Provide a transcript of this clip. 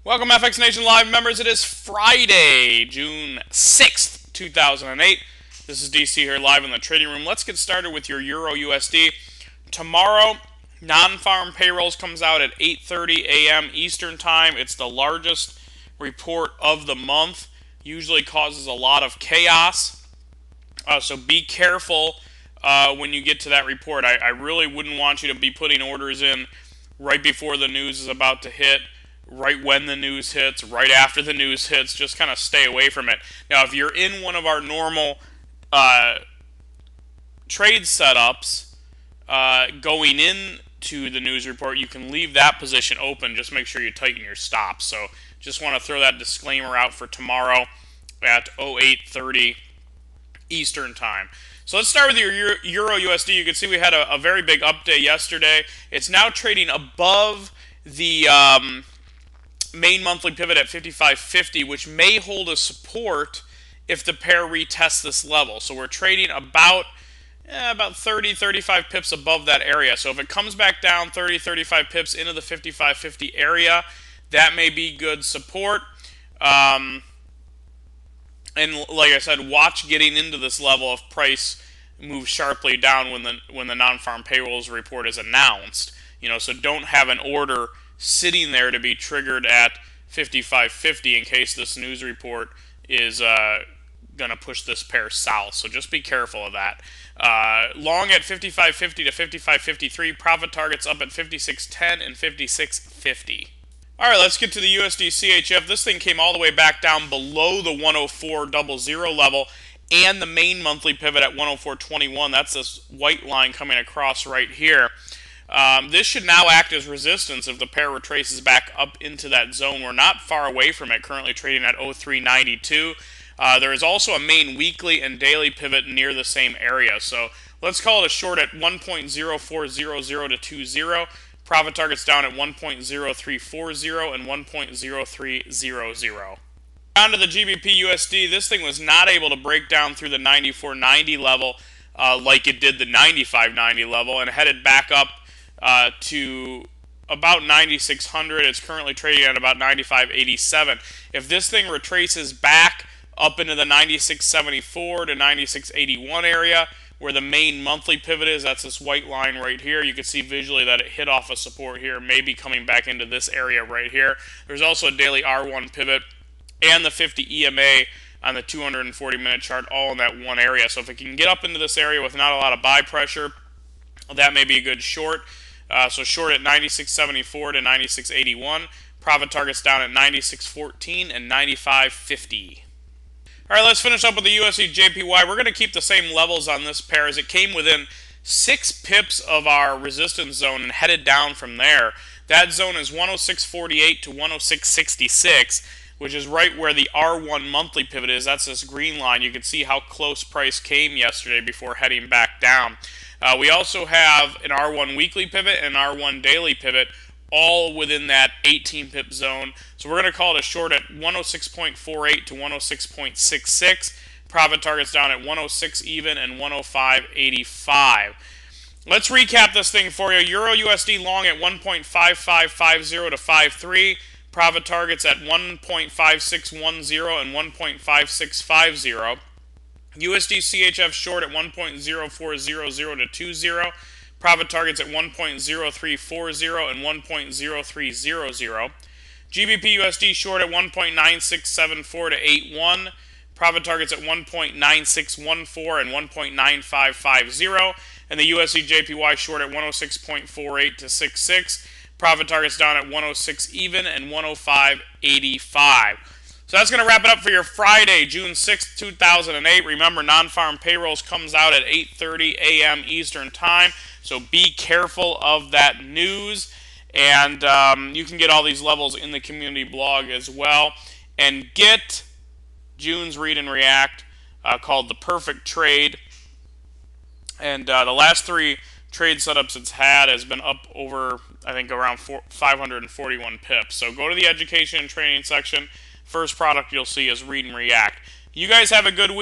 Welcome, FX Nation Live members. It is Friday, June 6th, 2008. This is DC here live in the trading room. Let's get started with your Euro USD. Tomorrow, non-farm payrolls comes out at 8:30 a.m. Eastern Time. It's the largest report of the month. Usually causes a lot of chaos. So be careful when you get to that report. I really wouldn't want you to be putting orders in right before the news is about to hit, right when the news hits, right after the news hits. Just kind of stay away from it. Now, if you're in one of our normal trade setups going into the news report, you can leave that position open. Just make sure you tighten your stops. So just want to throw that disclaimer out for tomorrow at 08:30 Eastern Time. So let's start with your Euro USD. You can see we had a very big update yesterday. It's now trading above the main monthly pivot at 55.50, which may hold a support if the pair retests this level. So we're trading about 30, 35 pips above that area. So if it comes back down 30, 35 pips into the 55.50 area, that may be good support. And like I said, watch getting into this level if price moves sharply down when the non-farm payrolls report is announced. So don't have an order sitting there to be triggered at 55.50 in case this news report is going to push this pair south. So just be careful of that. Long at 55.50 to 55.53. Profit targets up at 56.10 and 56.50. All right, let's get to the USD CHF. This thing came all the way back down below the 104.00 level and the main monthly pivot at 104.21. That's this white line coming across right here. This should now act as resistance if the pair retraces back up into that zone. We're not far away from it, currently trading at 03.92. There is also a main weekly and daily pivot near the same area. So let's call it a short at 1.0400 to 20. Profit targets down at 1.0340 and 1.0300. Down to the GBP USD, this thing was not able to break down through the 94.90 level like it did the 95.90 level, and headed back up to about 9,600. It's currently trading at about 95.87. If this thing retraces back up into the 96.74 to 96.81 area, where the main monthly pivot is, that's this white line right here. You can see visually that it hit off a support here, maybe coming back into this area right here. There's also a daily R1 pivot and the 50 EMA on the 240-minute chart, all in that one area. So if it can get up into this area with not a lot of buy pressure, that may be a good short. So short at 96.74 to 96.81. Profit targets down at 96.14 and 95.50. All right, let's finish up with the USD JPY. We're going to keep the same levels on this pair as it came within 6 pips of our resistance zone and headed down from there. That zone is 106.48 to 106.66, which is right where the R1 monthly pivot is. That's this green line. You can see how close price came yesterday before heading back down. We also have an R1 weekly pivot and an R1 daily pivot, all within that 18 pip zone. So we're going to call it a short at 106.48 to 106.66. Profit targets down at 106 even and 105.85. Let's recap this thing for you. Euro USD long at 1.5550 to 53. Profit targets at 1.5610 and 1.5650. USD CHF short at 1.0400 to 20. Profit targets at 1.0340 and 1.0300. GBP USD short at 1.9674 to 81. Profit targets at 1.9614 and 1.9550. And the USD JPY short at 106.48 to 66. Profit targets down at 106 even and 105.85. So that's going to wrap it up for your Friday, June 6th, 2008. Remember, non-farm payrolls comes out at 8:30 a.m. Eastern Time. So be careful of that news. And you can get all these levels in the community blog as well. And get June's Read and React called The Perfect Trade. And the last 3 trade setups it's had has been up over, I think, around 541 pips. So go to the education and training section. First product you'll see is Read and React. You guys have a good week.